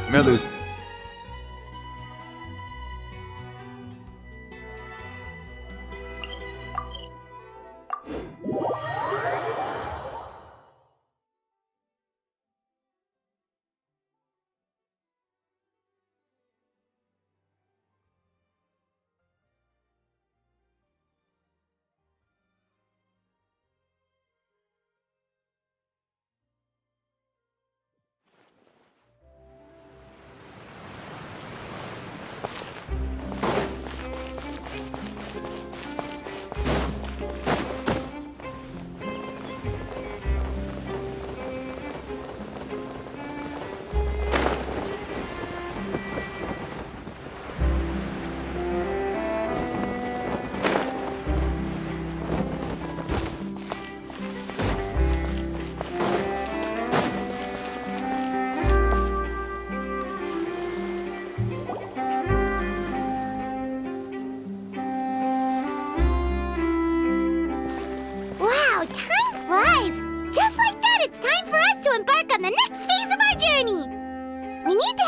May I lose?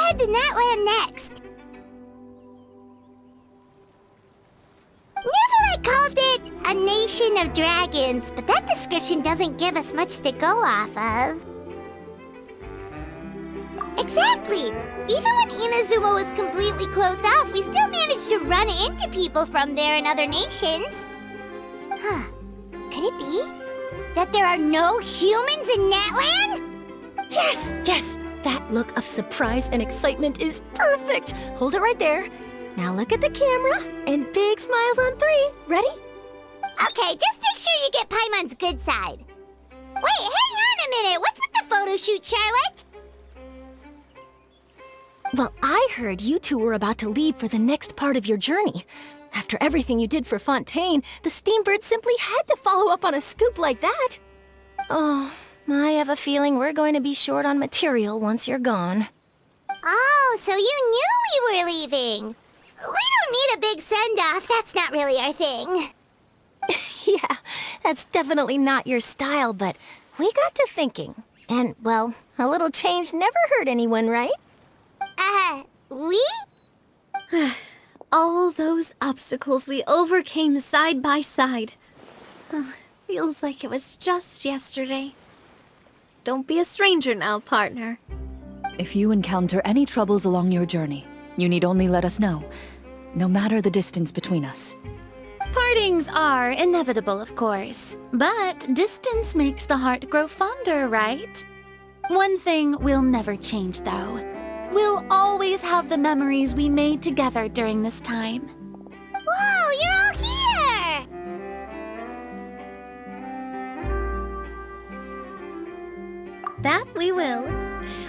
head to Natland next. I called it a nation of dragons, but that description doesn't give us much to go off of. Exactly! Even when Inazuma was completely closed off, we still managed to run into people from there in other nations. Huh. Could it be that there are no humans in Natland? Yes, yes! That look of surprise and excitement is perfect! Hold it right there. Now look at the camera, and big smiles on 3. Ready? Okay, just make sure you get Paimon's good side. Wait, hang on a minute! What's with the photo shoot, Charlotte? Well, I heard you two were about to leave for the next part of your journey. After everything you did for Fontaine, the Steambird simply had to follow up on a scoop like that. Oh, I have a feeling we're going to be short on material once you're gone. Oh, so you knew we were leaving. We don't need a big send-off. That's not really our thing. Yeah, that's definitely not your style, but we got to thinking. And, well, a little change never hurt anyone, right? We? All those obstacles we overcame side by side. Feels like it was just yesterday. Don't be a stranger now, partner. If you encounter any troubles along your journey, you need only let us know, no matter the distance between us. Partings are inevitable, of course, but distance makes the heart grow fonder, right? One thing will never change, though. We'll always have the memories we made together during this time. Whoa, you're all here! That we will.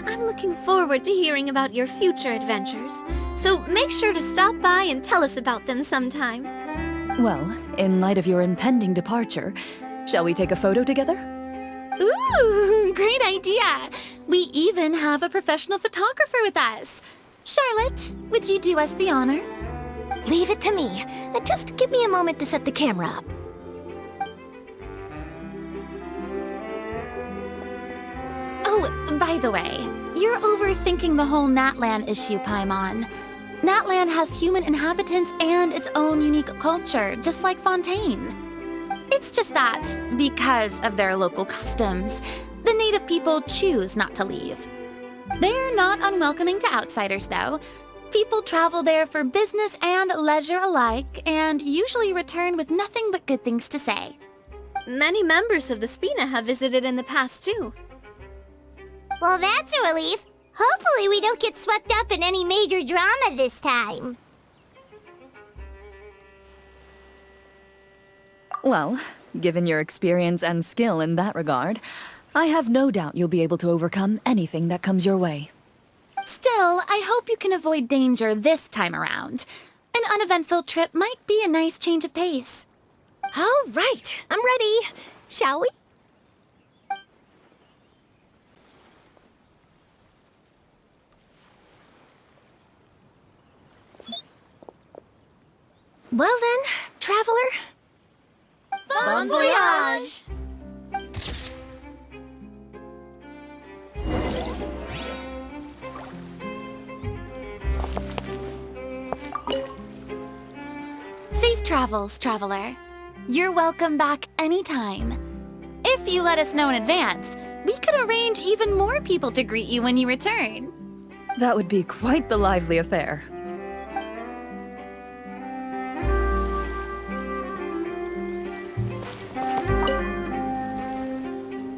I'm looking forward to hearing about your future adventures, so make sure to stop by and tell us about them sometime. Well, in light of your impending departure, shall we take a photo together? Ooh, great idea! We even have a professional photographer with us. Charlotte, would you do us the honor? Leave it to me. Just give me a moment to set the camera up. Oh, by the way, you're overthinking the whole Natland issue, Paimon. Natland has human inhabitants and its own unique culture, just like Fontaine. It's just that, because of their local customs, the native people choose not to leave. They're not unwelcoming to outsiders, though. People travel there for business and leisure alike, and usually return with nothing but good things to say. Many members of the Spina have visited in the past, too. Well, that's a relief. Hopefully we don't get swept up in any major drama this time. Well, given your experience and skill in that regard, I have no doubt you'll be able to overcome anything that comes your way. Still, I hope you can avoid danger this time around. An uneventful trip might be a nice change of pace. All right, I'm ready. Shall we? Well then, traveler. Bon voyage! Safe travels, traveler. You're welcome back anytime. If you let us know in advance, we could arrange even more people to greet you when you return. That would be quite the lively affair.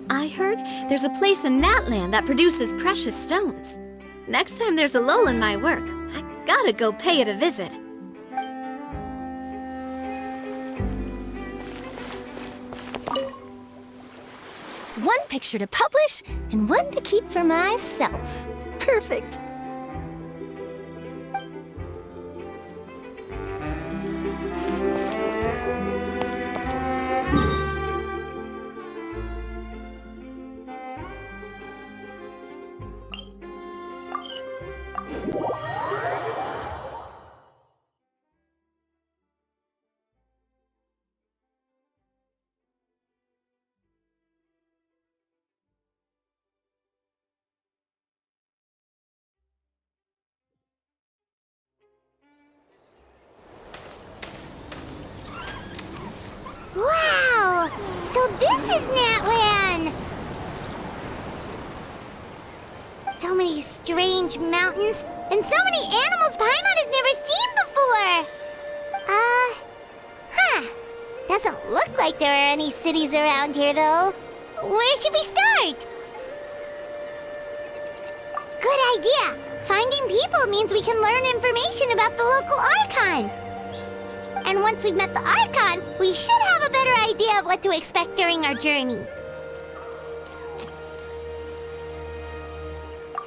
I heard there's a place in Natland that produces precious stones. Next time there's a lull in my work, I gotta go pay it a visit. One picture to publish and one to keep for myself. Perfect. Wow! So this is Natlan! So many strange mountains, and so many animals Paimon has never seen before! Doesn't look like there are any cities around here, though. Where should we start? Good idea! Finding people means we can learn information about the local Archon. And once we've met the Archon, we should have a better idea of what to expect during our journey.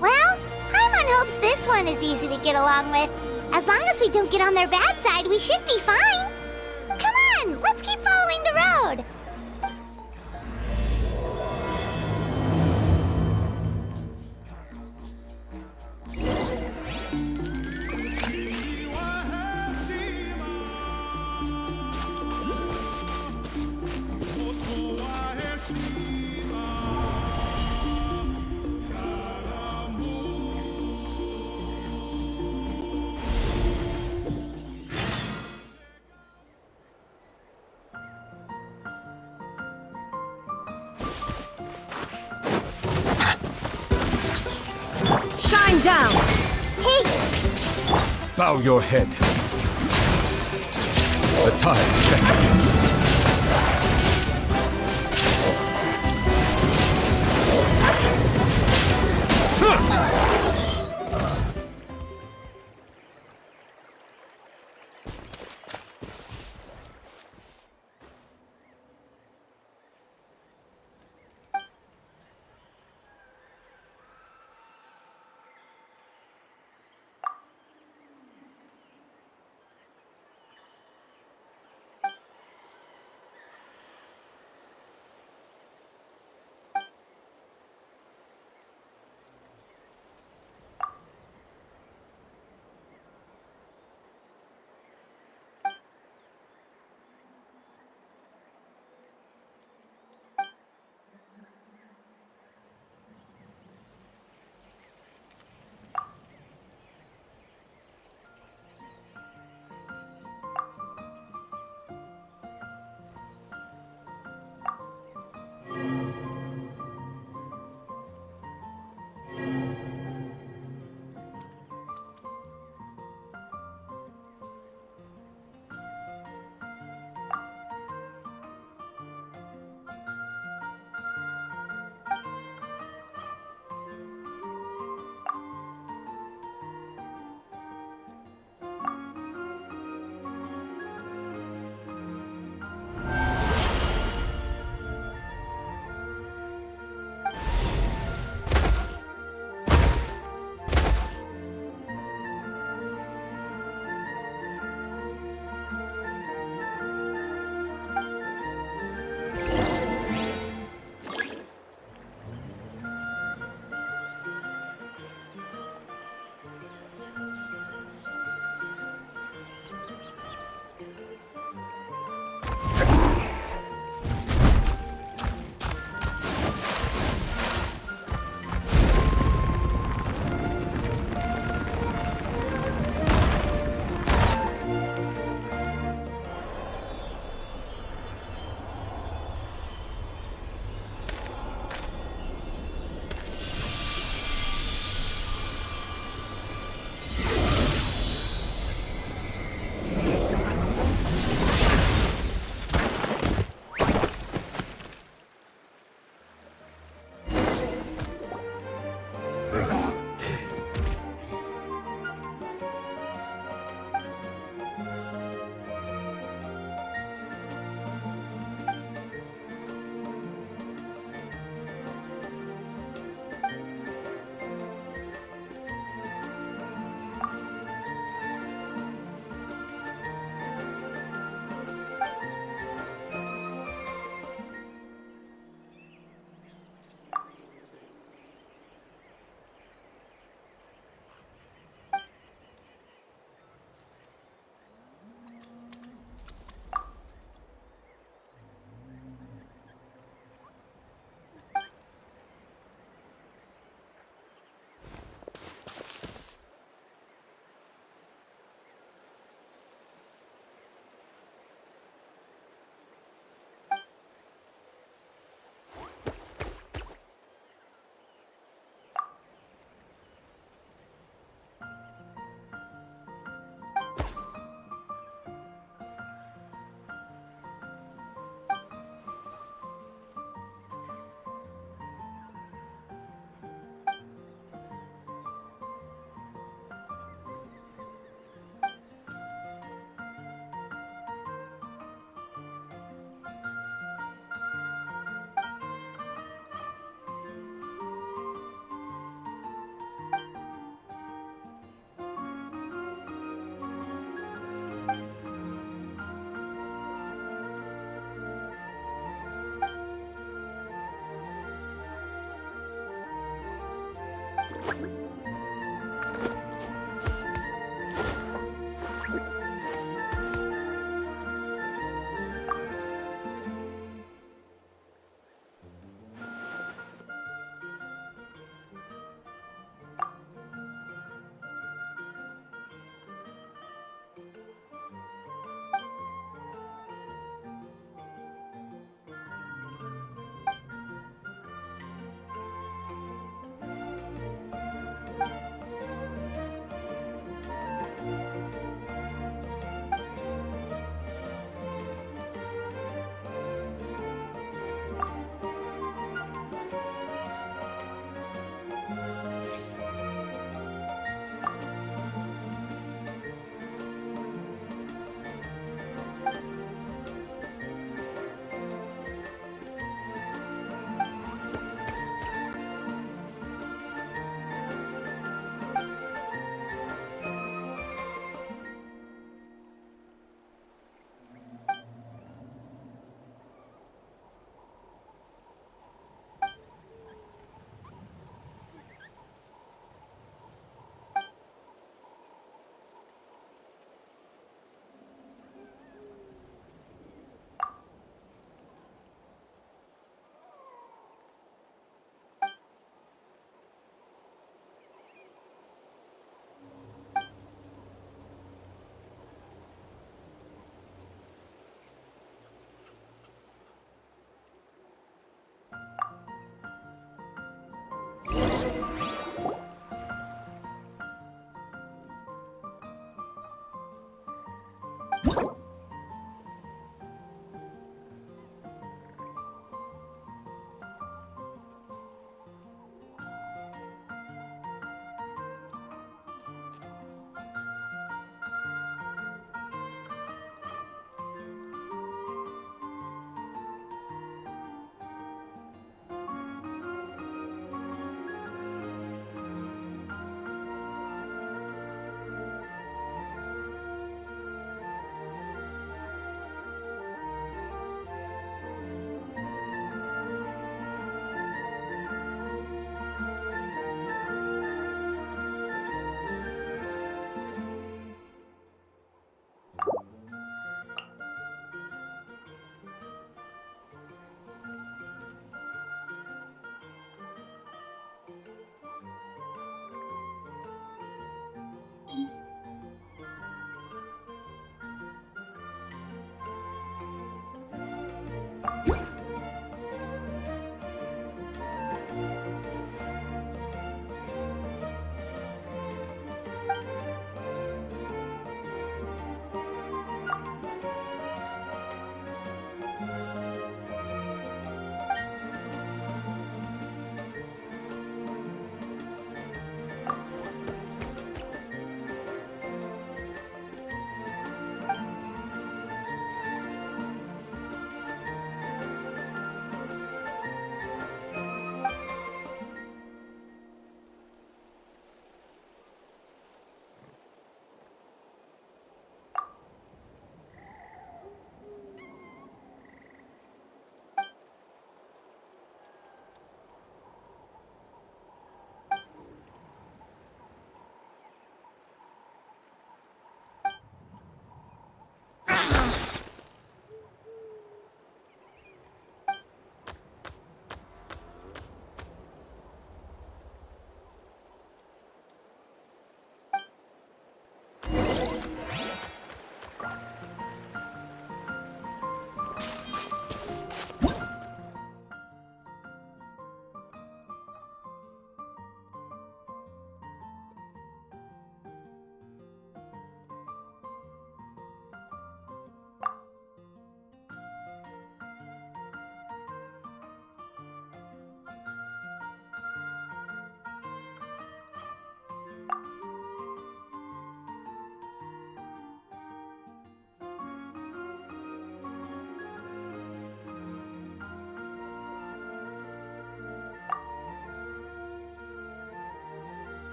Well, Paimon hopes this one is easy to get along with. As long as we don't get on their bad side, we should be fine. Come on, let's keep following the road. Shine down! Hey, Bow your head. The tide's checking.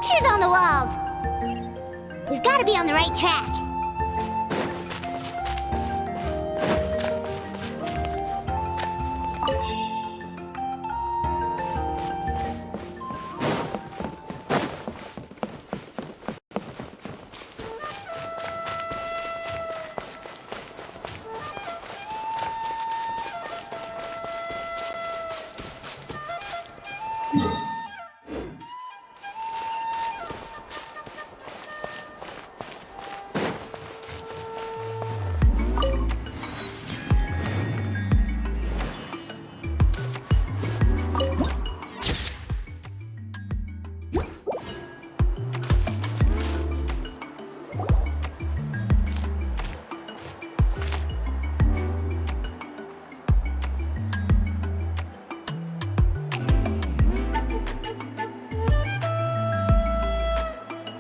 pictures on the walls! We've got to be on the right track.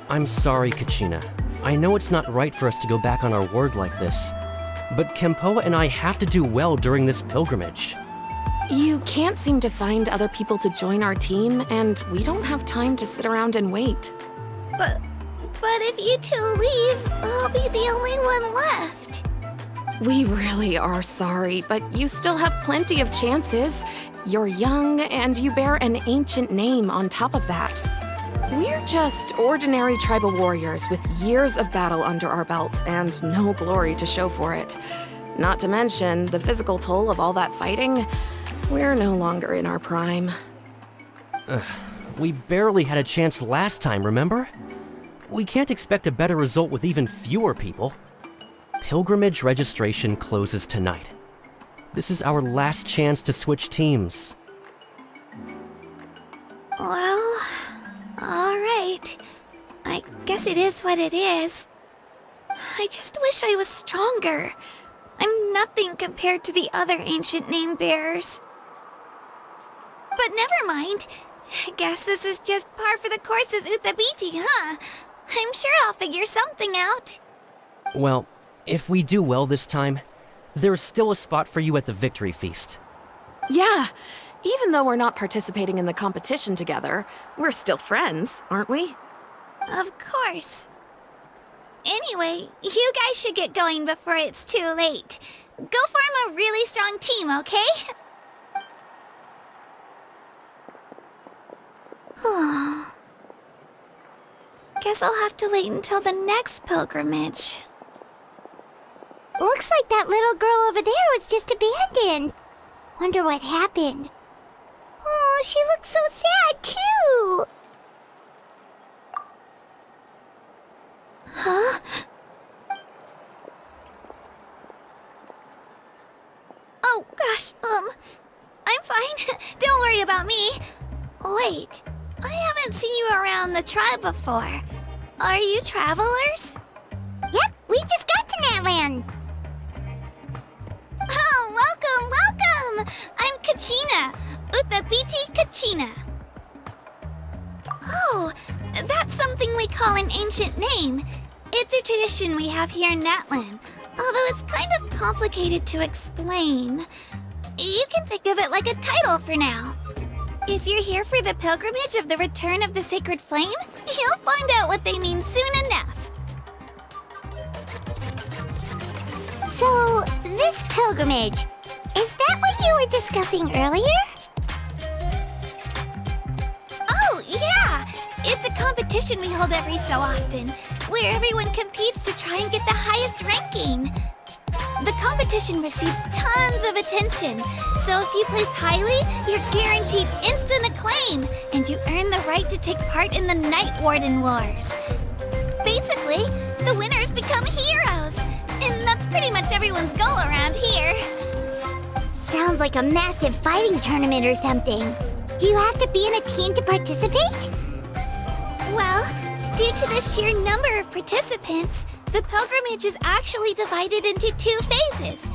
I'm sorry, Kachina. I know it's not right for us to go back on our word like this, but Kempoa and I have to do well during this pilgrimage. You can't seem to find other people to join our team, and we don't have time to sit around and wait. But if you two leave, I'll be the only one left. We really are sorry, but you still have plenty of chances. You're young, and you bear an ancient name on top of that. We're just ordinary tribal warriors with years of battle under our belt and no glory to show for it. Not to mention the physical toll of all that fighting. We're no longer in our prime. We barely had a chance last time, remember? We can't expect a better result with even fewer people. Pilgrimage registration closes tonight. This is our last chance to switch teams. Well, alright. I guess it is what it is. I just wish I was stronger. I'm nothing compared to the other ancient name bearers. But never mind. I guess this is just par for the course as Uthabiti, huh? I'm sure I'll figure something out. Well, if we do well this time, there's still a spot for you at the victory feast. Yeah, even though we're not participating in the competition together, we're still friends, aren't we? Of course. Anyway, you guys should get going before it's too late. Go form a really strong team, okay? Guess I'll have to wait until the next pilgrimage. Looks like that little girl over there was just abandoned. Wonder what happened. Oh, she looks so sad, too. Huh? Oh, gosh, I'm fine. Don't worry about me. Wait, I haven't seen you around the tribe before. Are you travelers? Yep, we just got to Natland. Oh, welcome! I'm Kachina, Uthabiti Kachina. Oh, that's something we call an ancient name. It's a tradition we have here in Natland, although it's kind of complicated to explain. You can think of it like a title for now. If you're here for the pilgrimage of the return of the sacred flame, you'll find out what they mean soon enough. So, this pilgrimage, is that what you were discussing earlier? Oh, yeah! It's a competition we hold every so often, where everyone competes to try and get the highest ranking. The competition receives tons of attention, so if you place highly, you're guaranteed instant acclaim, and you earn the right to take part in the Night Warden Wars. Basically, the winners become heroes, and that's pretty much everyone's goal around here. Sounds like a massive fighting tournament or something. Do you have to be in a team to participate? Well, due to the sheer number of participants, the pilgrimage is actually divided into 2 phases.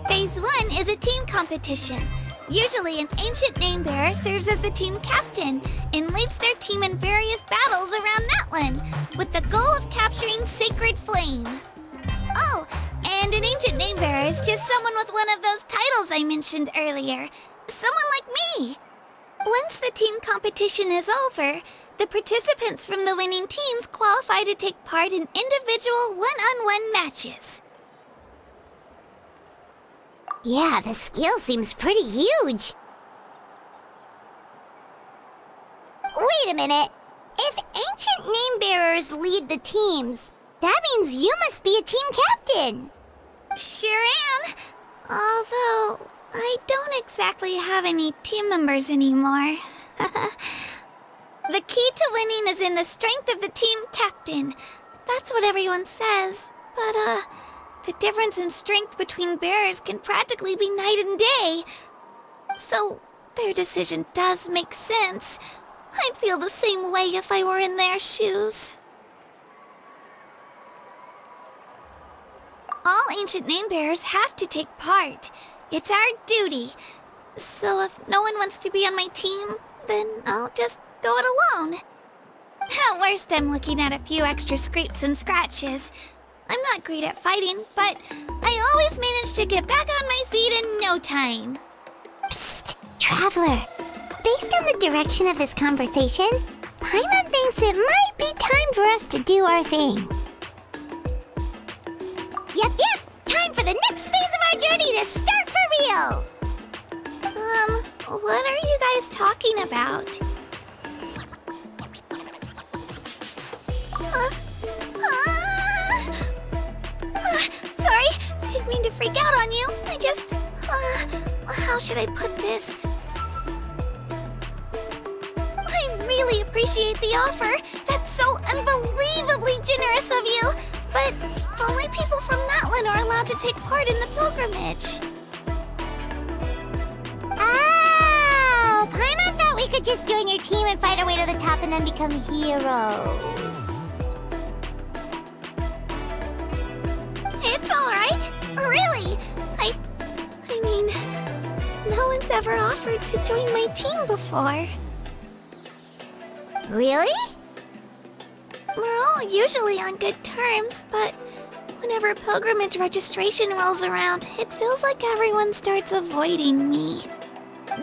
Phase 1 is a team competition. Usually an ancient name bearer serves as the team captain and leads their team in various battles around Natland, with the goal of capturing Sacred Flame. Oh, and an ancient name bearer is just someone with one of those titles I mentioned earlier. Someone like me. Once the team competition is over, the participants from the winning teams qualify to take part in individual one-on-one matches. Yeah, the scale seems pretty huge. Wait a minute. If ancient name bearers lead the teams, that means you must be a team captain. Sure am. Although, I don't exactly have any team members anymore. The key to winning is in the strength of the team captain. That's what everyone says. But, the difference in strength between bearers can practically be night and day. So, their decision does make sense. I'd feel the same way if I were in their shoes. All ancient name bearers have to take part. It's our duty. So if no one wants to be on my team, then I'll just go it alone. At worst, I'm looking at a few extra scrapes and scratches. I'm not great at fighting, but I always manage to get back on my feet in no time. Psst, Traveler. Based on the direction of this conversation, Paimon thinks it might be time for us to do our thing. Yep, time for the next phase of our journey to start for real! What are you guys talking about? Sorry, didn't mean to freak out on you. I just, how should I put this? I really appreciate the offer. That's so unbelievably generous of you. But only people from Natlan are allowed to take part in the pilgrimage. Oh, Paimon thought we could just join your team and fight our way to the top and then become heroes. It's all right. Really. I mean, no one's ever offered to join my team before. Really? We're all usually on good terms, but whenever pilgrimage registration rolls around, it feels like everyone starts avoiding me.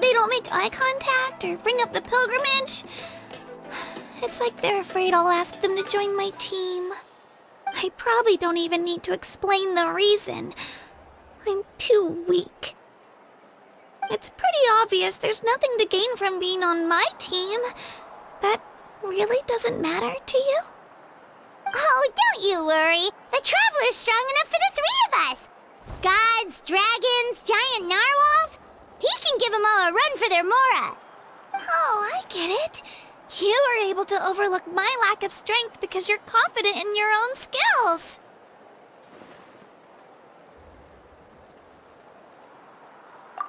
They don't make eye contact or bring up the pilgrimage. It's like they're afraid I'll ask them to join my team. I probably don't even need to explain the reason. I'm too weak. It's pretty obvious there's nothing to gain from being on my team. That really doesn't matter to you? Oh, don't you worry. The Traveler's strong enough for the three of us. Gods, dragons, giant narwhals. He can give them all a run for their Mora. Oh, I get it. You were able to overlook my lack of strength because you're confident in your own skills.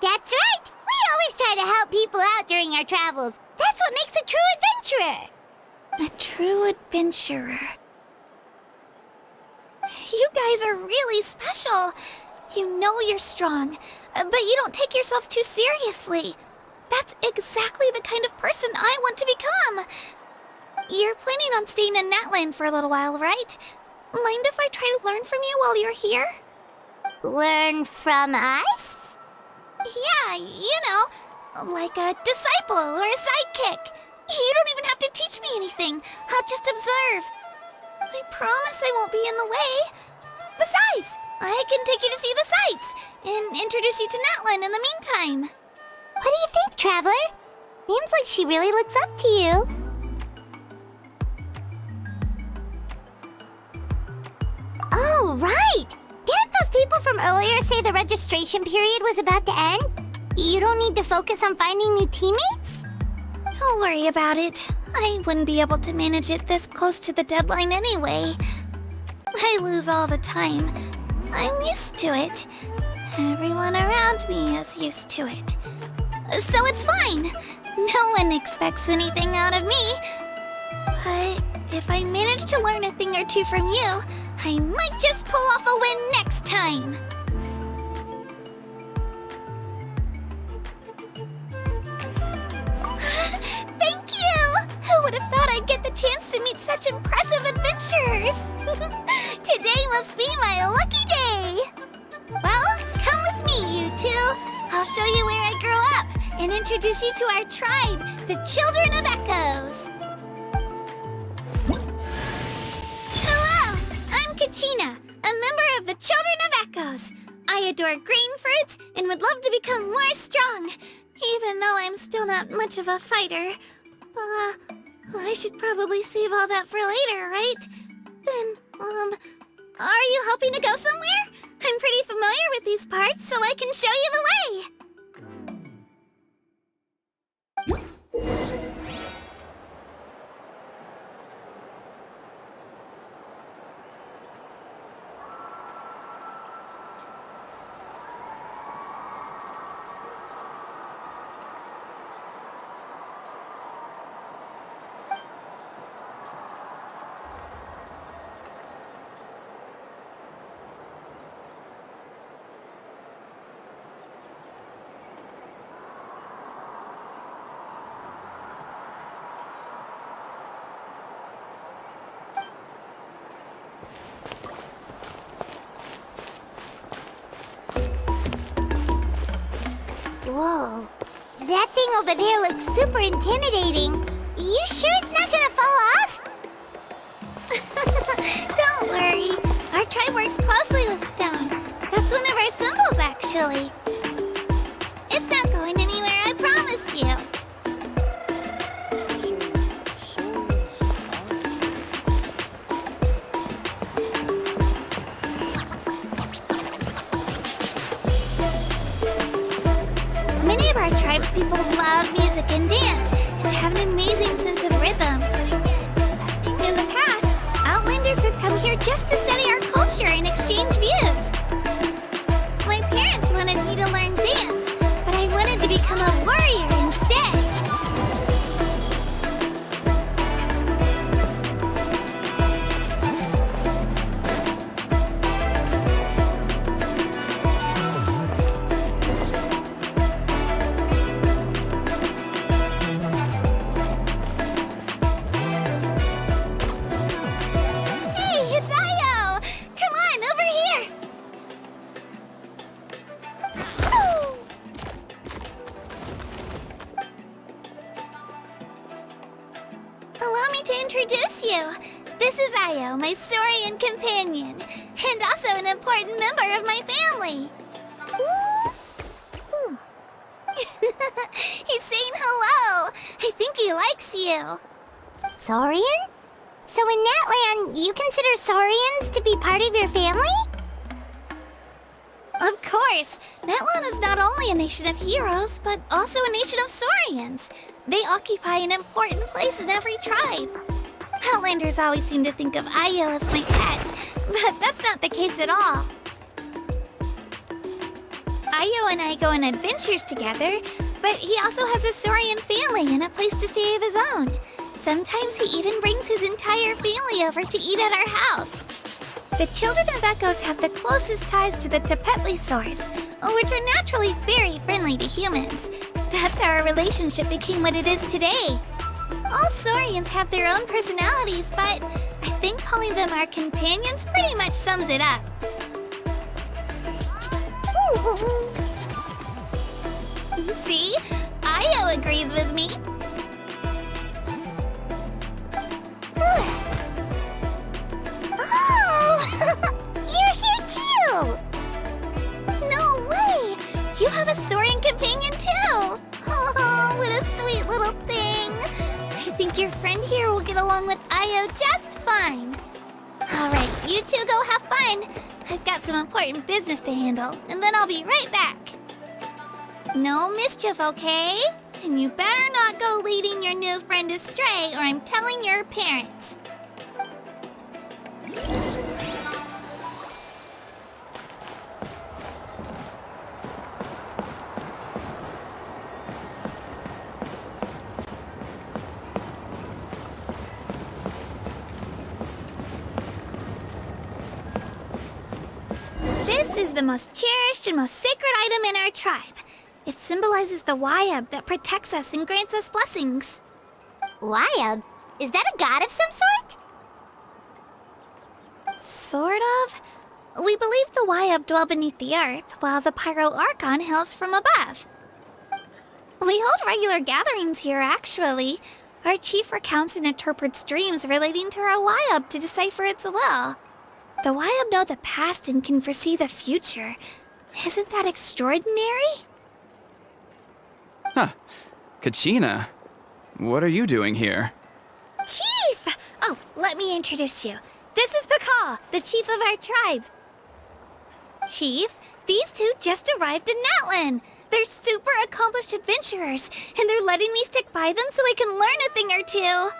That's right. We always try to help people out during our travels. That's what makes a true adventurer. A true adventurer. You guys are really special. You know you're strong, but you don't take yourselves too seriously. That's exactly the kind of person I want to become. You're planning on staying in Natlan for a little while, right? Mind if I try to learn from you while you're here? Learn from us? Yeah, you know, like a disciple or a sidekick. You don't even have to teach me anything. I'll just observe. I promise I won't be in the way. Besides, I can take you to see the sights and introduce you to Natlan in the meantime. What do you think, Traveler? Seems like she really looks up to you. Oh, right! Didn't those people from earlier say the registration period was about to end? You don't need to focus on finding new teammates? Don't worry about it. I wouldn't be able to manage it this close to the deadline anyway. I lose all the time. I'm used to it. Everyone around me is used to it. So it's fine. No one expects anything out of me. But if I manage to learn a thing or two from you, I might just pull off a win next time. Thank you! Who would have thought I'd get the chance to meet such impressive adventurers? Today must be my lucky day! Well, come with me, you two. I'll show you where I grew up and introduce you to our tribe, the Children of Echoes. Hello, I'm Kachina, a member of the Children of Echoes. I adore green fruits and would love to become more strong, even though I'm still not much of a fighter. I should probably save all that for later, right? Then, are you hoping to go somewhere? I'm pretty familiar with these parts, so I can show you the way. Whoa. That thing over there looks super intimidating. You sure it's not gonna fall off? Don't worry. Our tribe works closely with stone. That's one of our symbols, actually. It's not going anywhere, I promise you. Many of our tribes people love music and dance and have an amazing sense of rhythm. In the past, outlanders have come here just to study our culture and exchange views. My parents wanted me to learn dance, but I wanted to become a warrior instead. Hey, it's Ayo! Come on, over here! Allow me to introduce you. This is Ayo, my Saurian companion, and also an important member of my family. He's saying hello. I think he likes you. Saurian? So in Natland, you consider Saurians to be part of your family? Of course, Natlan is not only a nation of heroes, but also a nation of Saurians. They occupy an important place in every tribe. Outlanders always seem to think of Ayo as my pet, but that's not the case at all. Ayo and I go on adventures together, but he also has a Saurian family and a place to stay of his own. Sometimes he even brings his entire family over to eat at our house. The children of Echoes have the closest ties to the Tepetlisaurs, which are naturally very friendly to humans. That's how our relationship became what it is today. All Saurians have their own personalities, but I think calling them our companions pretty much sums it up. See? Ayo agrees with me. Oh! You're here too! No way! You have a Saurian companion too! Oh, what a sweet little thing! I think your friend here will get along with Ayo just fine. Alright, you two go have fun. I've got some important business to handle, and then I'll be right back. No mischief, okay? And you better not go leading your new friend astray, or I'm telling your parents. This is the most cherished and most sacred item in our tribe. It symbolizes the Wayab that protects us and grants us blessings. Wayab? Is that a god of some sort? Sort of. We believe the Wayab dwell beneath the earth, while the Pyro Archon hails from above. We hold regular gatherings here, actually. Our chief recounts and interprets dreams relating to our Wayab to decipher its will. The Wayab know the past and can foresee the future. Isn't that extraordinary? Huh. Kachina, what are you doing here? Chief! Oh, let me introduce you. This is Pakal, the chief of our tribe. Chief, these two just arrived in Natlan. They're super accomplished adventurers, and they're letting me stick by them so I can learn a thing or two.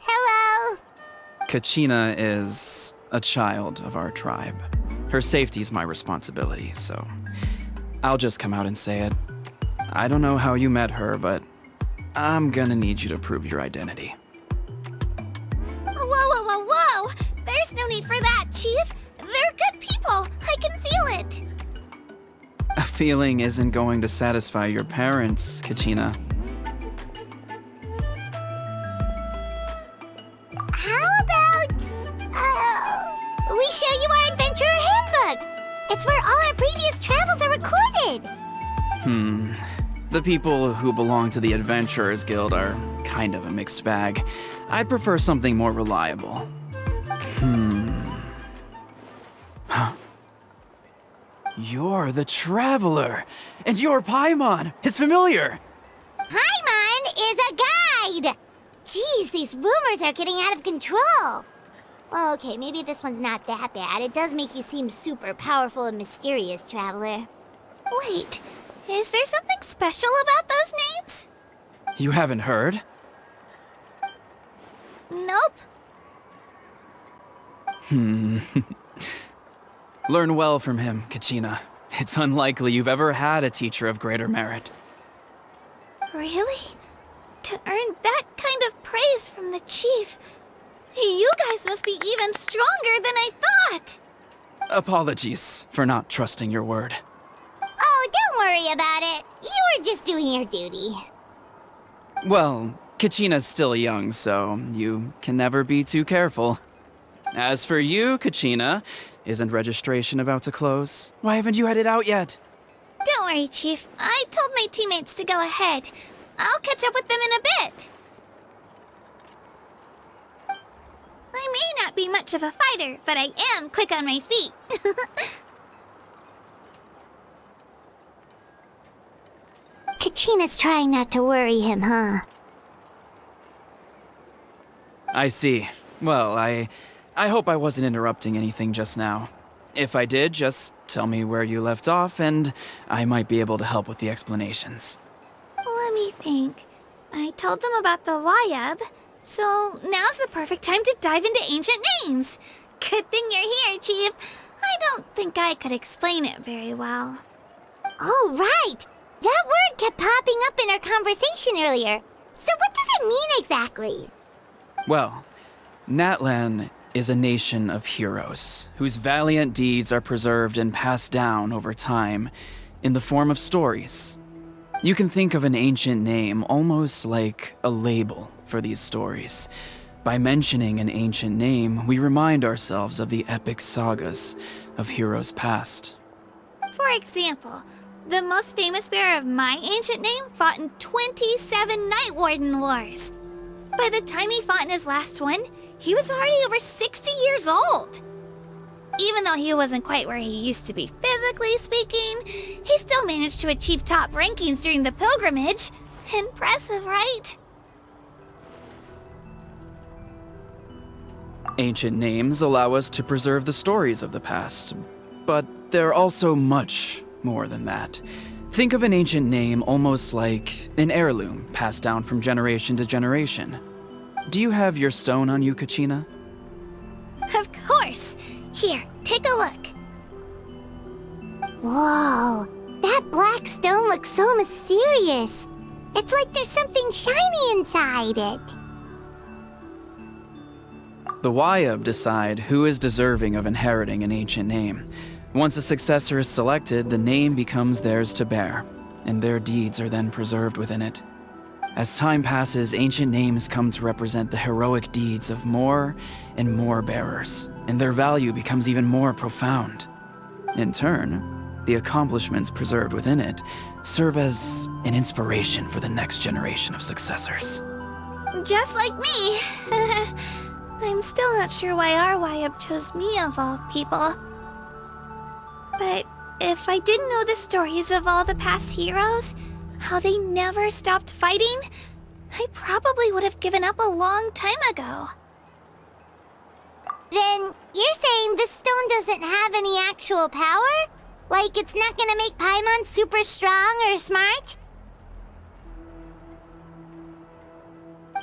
Hello? Kachina is a child of our tribe. Her safety's my responsibility, so I'll just come out and say it. I don't know how you met her, but I'm gonna need you to prove your identity. Whoa! There's no need for that, Chief. They're good people. I can feel it. A feeling isn't going to satisfy your parents, Kachina. show you our adventurer handbook. It's where all our previous travels are recorded. The people who belong to the Adventurers Guild are kind of a mixed bag. I'd prefer something more reliable. Huh? You're the Traveler, and you're Paimon, his familiar. Paimon is a guide. Jeez, these rumors are getting out of control. Well, okay, maybe this one's not that bad. It does make you seem super powerful and mysterious, Traveler. Wait, is there something special about those names? You haven't heard? Nope. Learn well from him, Kachina. It's unlikely you've ever had a teacher of greater merit. Really? To earn that kind of praise from the chief, you guys must be even stronger than I thought. Apologies for not trusting your word. Oh, don't worry about it. You were just doing your duty. Well, Kachina's still young, so you can never be too careful. As for you, Kachina, isn't registration about to close? Why haven't you headed out yet? Don't worry, Chief. I told my teammates to go ahead. I'll catch up with them in a bit. I may not be much of a fighter, but I am quick on my feet. Kachina's trying not to worry him, huh? I see. Well, I hope I wasn't interrupting anything just now. If I did, just tell me where you left off, and I might be able to help with the explanations. Let me think. I told them about the Wayab, so now's the perfect time to dive into ancient names. Good thing you're here, Chief. I don't think I could explain it very well. Oh, right! That word kept popping up in our conversation earlier. So what does it mean exactly? Well, Natlan is a nation of heroes whose valiant deeds are preserved and passed down over time in the form of stories. You can think of an ancient name almost like a label for these stories. By mentioning an ancient name, we remind ourselves of the epic sagas of heroes past. For example, the most famous bearer of my ancient name fought in 27 Night Warden Wars. By the time he fought in his last one, he was already over 60 years old. Even though he wasn't quite where he used to be physically speaking, he still managed to achieve top rankings during the pilgrimage. Impressive, right? Ancient names allow us to preserve the stories of the past, but they're also much more than that. Think of an ancient name almost like an heirloom passed down from generation to generation. Do you have your stone on you, Kachina? Of course. Here, take a look. Whoa, that black stone looks so mysterious. It's like there's something shiny inside it. The Wayab decide who is deserving of inheriting an ancient name. Once a successor is selected, the name becomes theirs to bear, and their deeds are then preserved within it. As time passes, ancient names come to represent the heroic deeds of more and more bearers, and their value becomes even more profound. In turn, the accomplishments preserved within it serve as an inspiration for the next generation of successors. Just like me. I'm still not sure why our Wayab chose me of all people. But if I didn't know the stories of all the past heroes, how they never stopped fighting, I probably would have given up a long time ago. Then you're saying this stone doesn't have any actual power? Like it's not gonna make Paimon super strong or smart?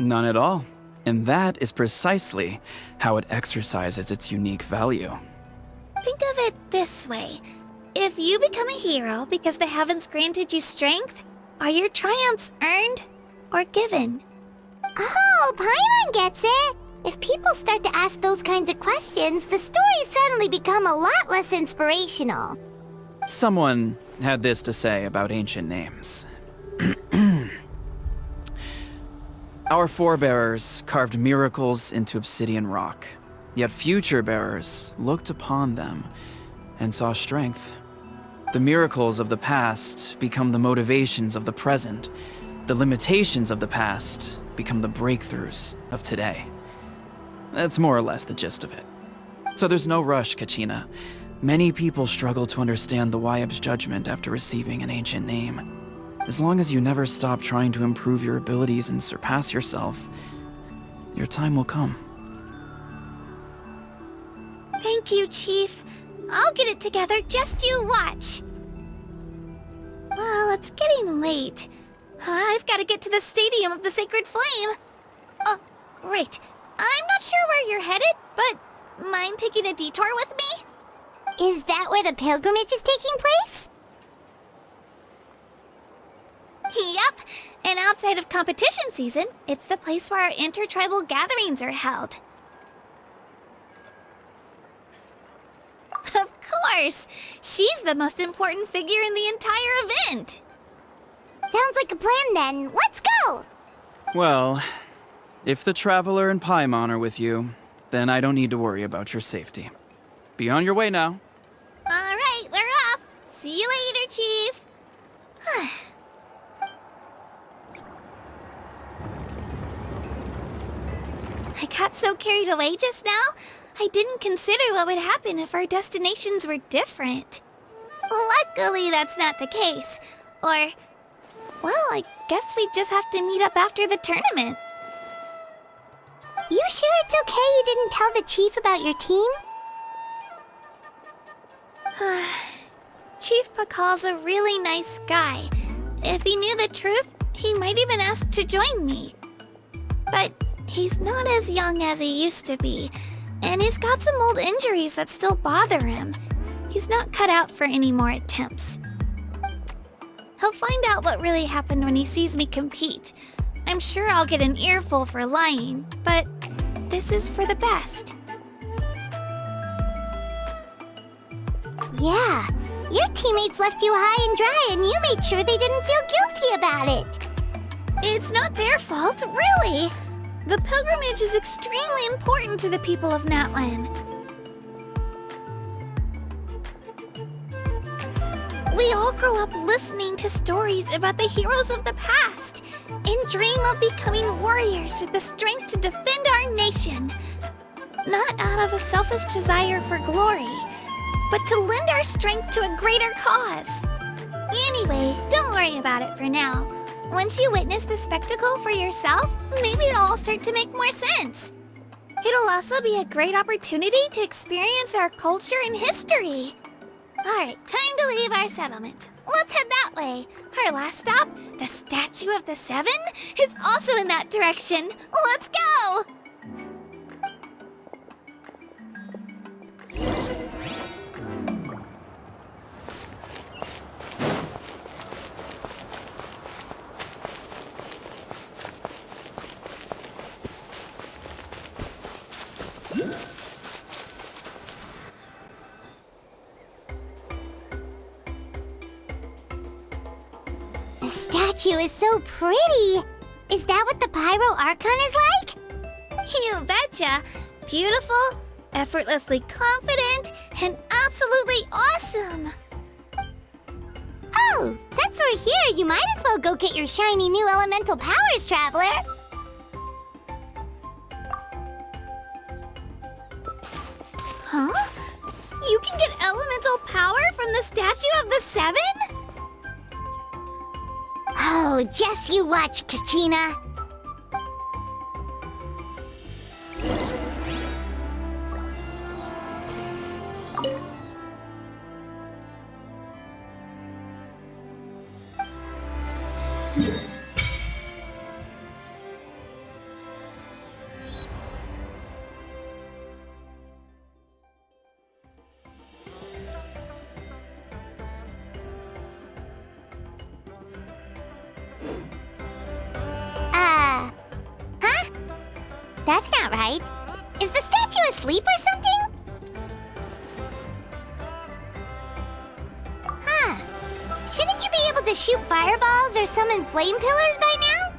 None at all. And that is precisely how it exercises its unique value. Think of it this way. If you become a hero because the heavens granted you strength, are your triumphs earned or given? Oh, Paimon gets it! If people start to ask those kinds of questions, the stories suddenly become a lot less inspirational. Someone had this to say about ancient names. Our forebears carved miracles into obsidian rock. Yet future bearers looked upon them and saw strength. The miracles of the past become the motivations of the present. The limitations of the past become the breakthroughs of today. That's more or less the gist of it. So there's no rush, Kachina. Many people struggle to understand the Wyeb's judgment after receiving an ancient name. As long as you never stop trying to improve your abilities and surpass yourself, your time will come. Thank you, Chief. I'll get it together, just you watch. Well, it's getting late. I've got to get to the Stadium of the Sacred Flame. Oh, right. I'm not sure where you're headed, but mind taking a detour with me? Is that where the pilgrimage is taking place? Yep, and outside of competition season, it's the place where our intertribal gatherings are held. Of course! She's the most important figure in the entire event! Sounds like a plan then. Let's go! Well, if the Traveler and Paimon are with you, then I don't need to worry about your safety. Be on your way now. Alright, we're off! See you later, Chief! I got so carried away just now, I didn't consider what would happen if our destinations were different. Luckily, that's not the case. Or, well, I guess we just have to meet up after the tournament. You sure it's okay you didn't tell the chief about your team? Chief Pakal's a really nice guy. If he knew the truth, he might even ask to join me. But he's not as young as he used to be, and he's got some old injuries that still bother him. He's not cut out for any more attempts. He'll find out what really happened when he sees me compete. I'm sure I'll get an earful for lying, but this is for the best. Yeah, your teammates left you high and dry and you made sure they didn't feel guilty about it. It's not their fault, really. The pilgrimage is extremely important to the people of Natlan. We all grow up listening to stories about the heroes of the past and dream of becoming warriors with the strength to defend our nation. Not out of a selfish desire for glory, but to lend our strength to a greater cause. Anyway, don't worry about it for now. Once you witness the spectacle for yourself, maybe it'll all start to make more sense. It'll also be a great opportunity to experience our culture and history. Alright, time to leave our settlement. Let's head that way. Our last stop, the Statue of the Seven, is also in that direction. Let's go! The statue is so pretty. Is that what the Pyro Archon is like? You betcha! Beautiful, effortlessly confident, and absolutely awesome! Oh, since we're here, you might as well go get your shiny new elemental powers, Traveler. Huh? You can get elemental power from the Statue of the Seven? Oh, just you watch, Kachina. Huh? That's not right. Is the statue asleep or something? Huh. Shouldn't you be able to shoot fireballs or summon flame pillars by now?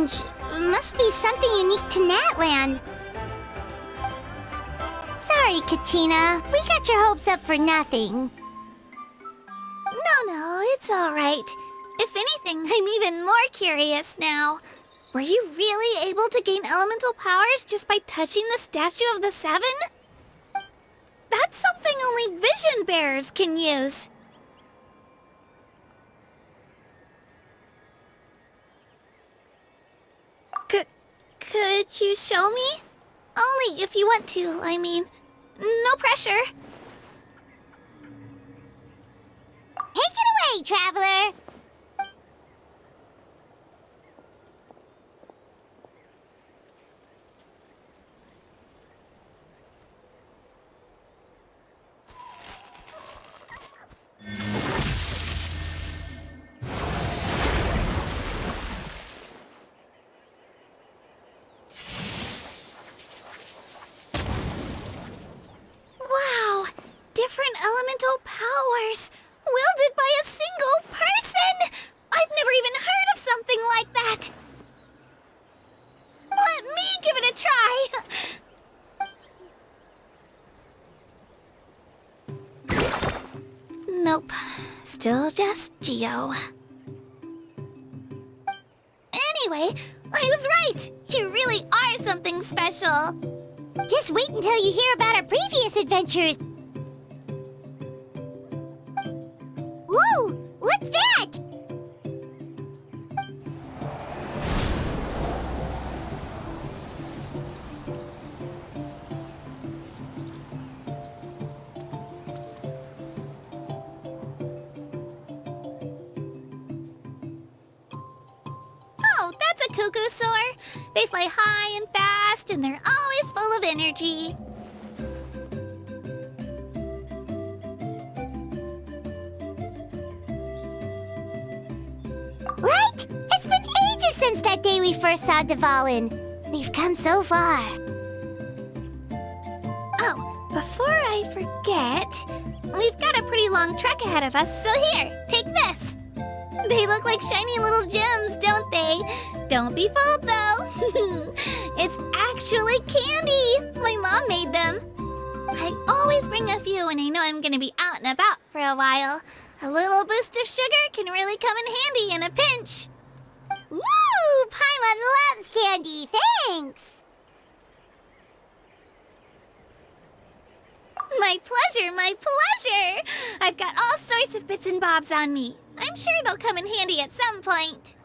strange. Must be something unique to Natland. Sorry, Katina. We got your hopes up for nothing. No, it's all right. If anything, I'm even more curious now. Were you really able to gain elemental powers just by touching the Statue of the Seven? That's something only vision bearers can use. Could you show me? Only if you want to, I mean. No pressure. Take it away, Traveler! Wow! Different elemental powers! Wielded by a single person! I've never even heard of something like that! Let me give it a try! Nope. Still just Geo. Anyway, I was right! You really are something special! Just wait until you hear about our previous adventures. Ooh, what's that? Oh, that's a cuckoo soar. They fly high and fast, and they're always full of energy. Right? It's been ages since that day we first saw Dvalin. We've come so far. Oh, before I forget, we've got a pretty long trek ahead of us, so here, take this. They look like shiny little gems, don't they? Don't be fooled, though. It's actually candy. My mom made them. I always bring a few when I know I'm gonna be out and about for a while. A little boost of sugar can really come in handy in a pinch. Woo! Paimon loves candy. Thanks. My pleasure, my pleasure! I've got all sorts of bits and bobs on me. I'm sure they'll come in handy at some point.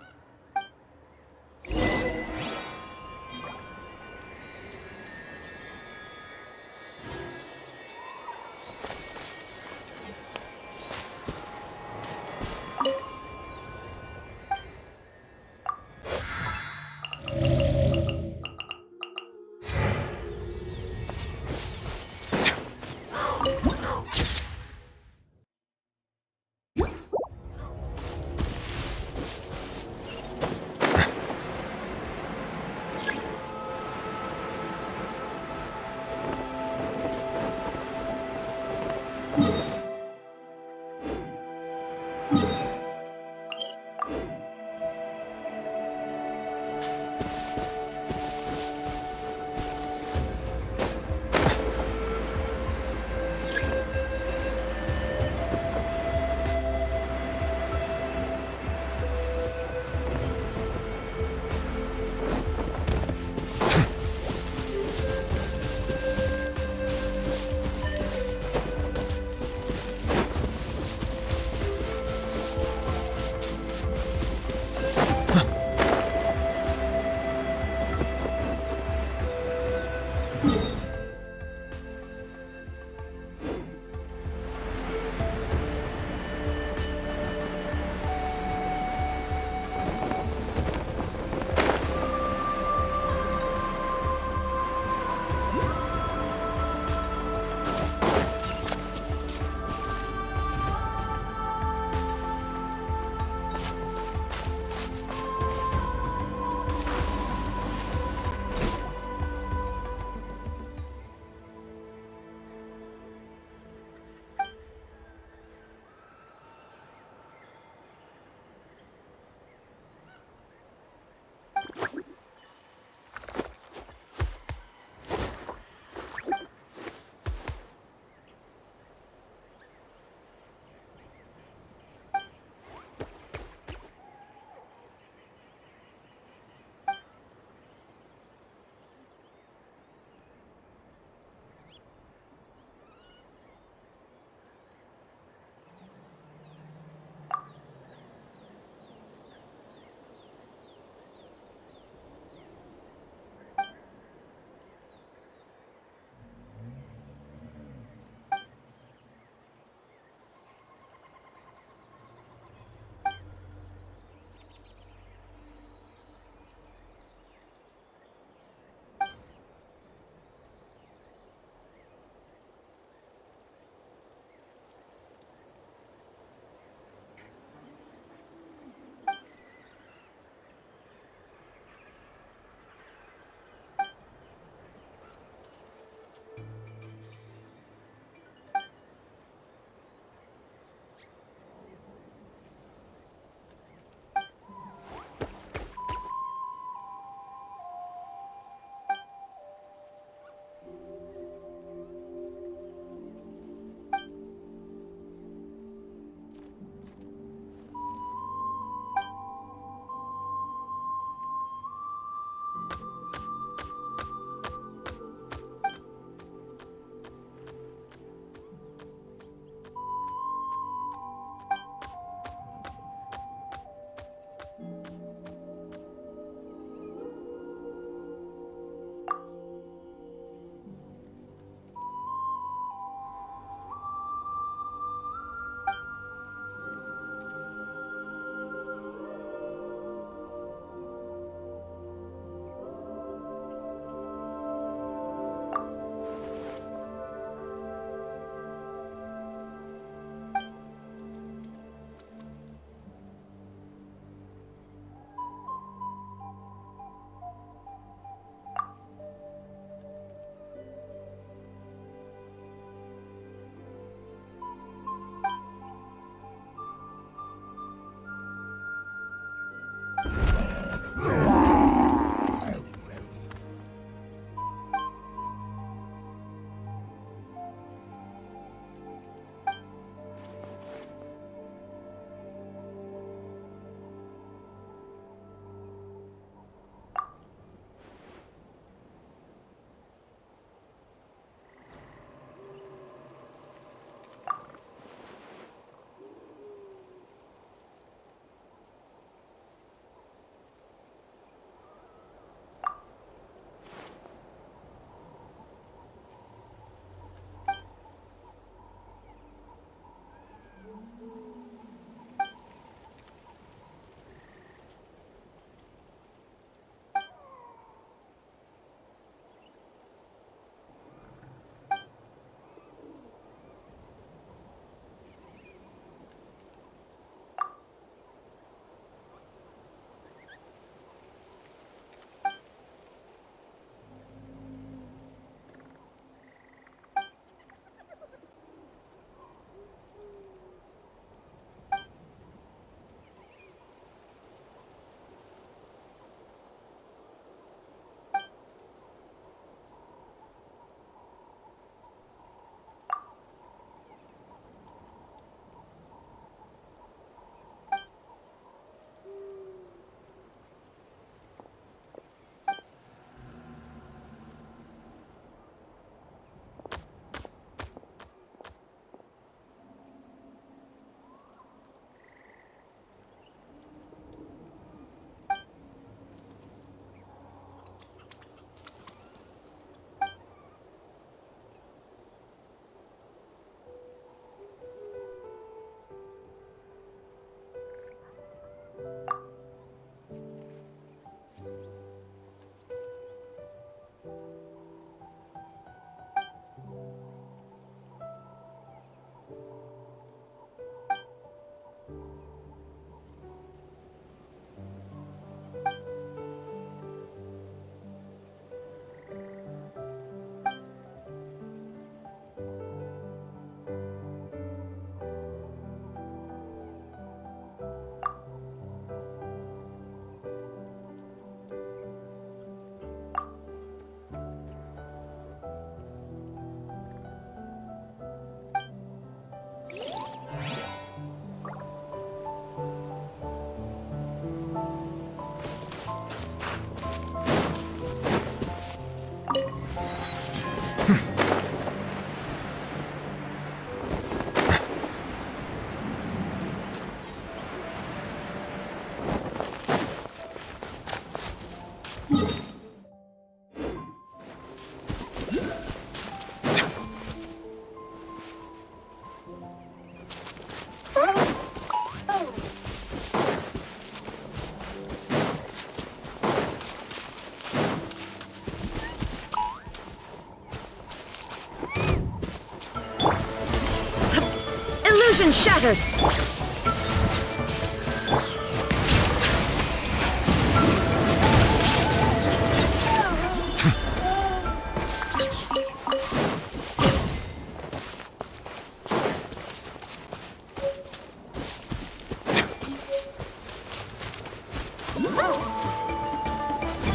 Illusion shattered!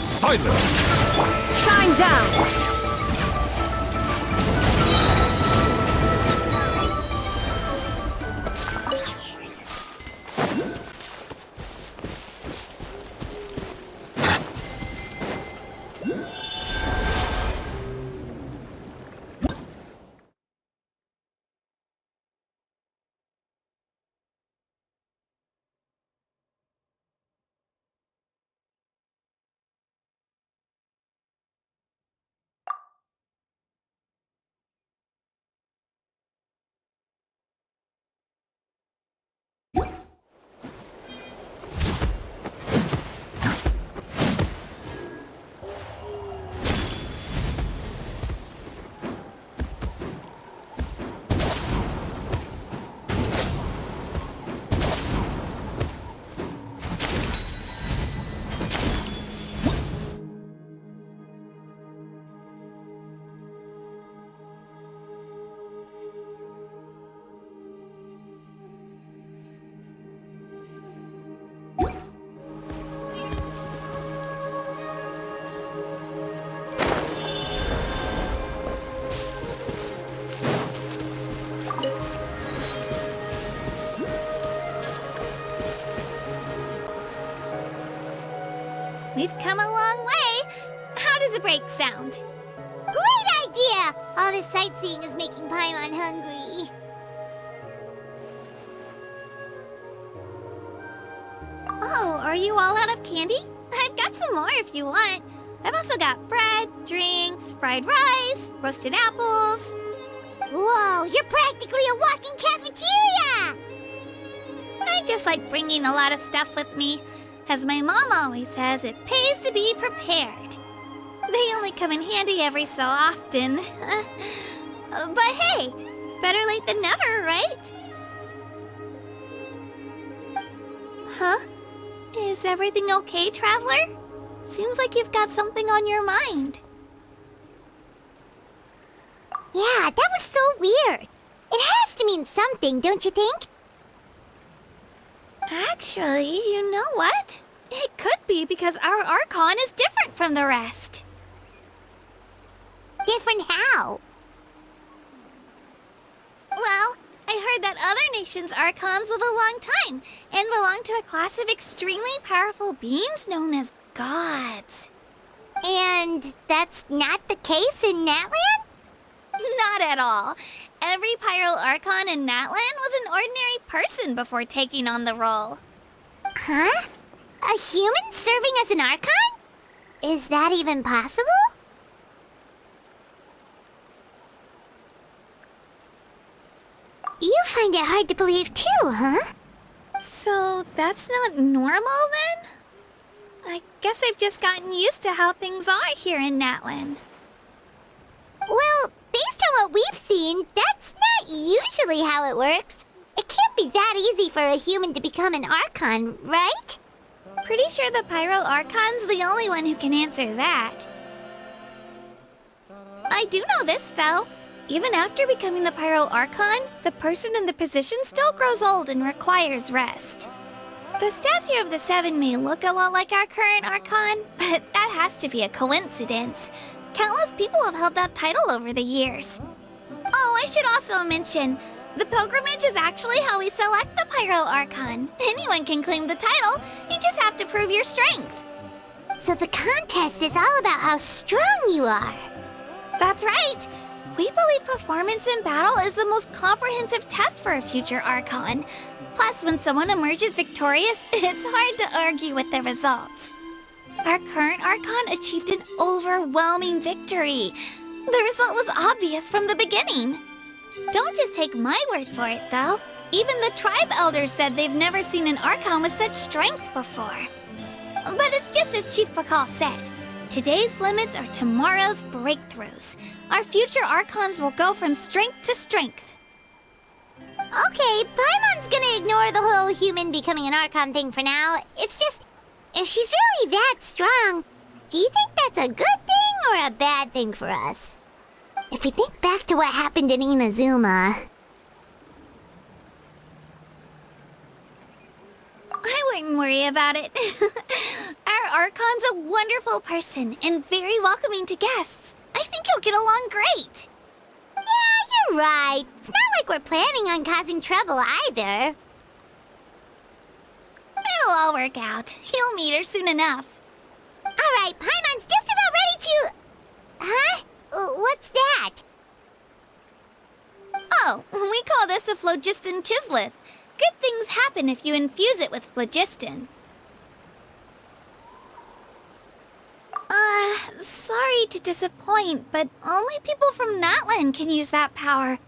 Silence! Shine down! We've come a long way. How does a break sound? Great idea! All this sightseeing is making Paimon hungry. Oh, are you all out of candy? I've got some more if you want. I've also got bread, drinks, fried rice, roasted apples. Whoa, you're practically a walking cafeteria! I just like bringing a lot of stuff with me. As my mom always says, it pays to be prepared. They only come in handy every so often. But hey, better late than never, right? Huh? Is everything okay, Traveler? Seems like you've got something on your mind. Yeah, that was so weird. It has to mean something, don't you think? Actually, you know what? It could be because our Archon is different from the rest. Different how? Well, I heard that other nations' Archons live a long time and belong to a class of extremely powerful beings known as gods. And that's not the case in Natlan? Not at all. Every Pyro Archon in Natlan was an ordinary person before taking on the role. Huh? A human serving as an Archon? Is that even possible? You find it hard to believe too, huh? So that's not normal then? I guess I've just gotten used to how things are here in Natlan. Well, based on what we've seen, that's not usually how it works. It can't be that easy for a human to become an Archon, right? Pretty sure the Pyro Archon's the only one who can answer that. I do know this, though. Even after becoming the Pyro Archon, the person in the position still grows old and requires rest. The statue of the Seven may look a lot like our current Archon, but that has to be a coincidence. Countless people have held that title over the years. Oh, I should also mention, the pilgrimage is actually how we select the Pyro Archon. Anyone can claim the title, you just have to prove your strength. So the contest is all about how strong you are. That's right! We believe performance in battle is the most comprehensive test for a future Archon. Plus, when someone emerges victorious, it's hard to argue with the results. Our current Archon achieved an overwhelming victory. The result was obvious from the beginning. Don't just take my word for it, though. Even the tribe elders said they've never seen an Archon with such strength before. But it's just as Chief Pakal said. Today's limits are tomorrow's breakthroughs. Our future Archons will go from strength to strength. Okay, Paimon's gonna ignore the whole human becoming an Archon thing for now. It's just, if she's really that strong, do you think that's a good thing or a bad thing for us? If we think back to what happened in Inazuma... I wouldn't worry about it. Our Archon's a wonderful person and very welcoming to guests. I think you'll get along great. Yeah, you're right. It's not like we're planning on causing trouble either. It'll all work out. You'll meet her soon enough. Alright, Paimon's just about ready to... Huh? What's that? Oh, we call this a phlogiston chisleth. Good things happen if you infuse it with phlogiston. Sorry to disappoint, but only people from Natlan can use that power.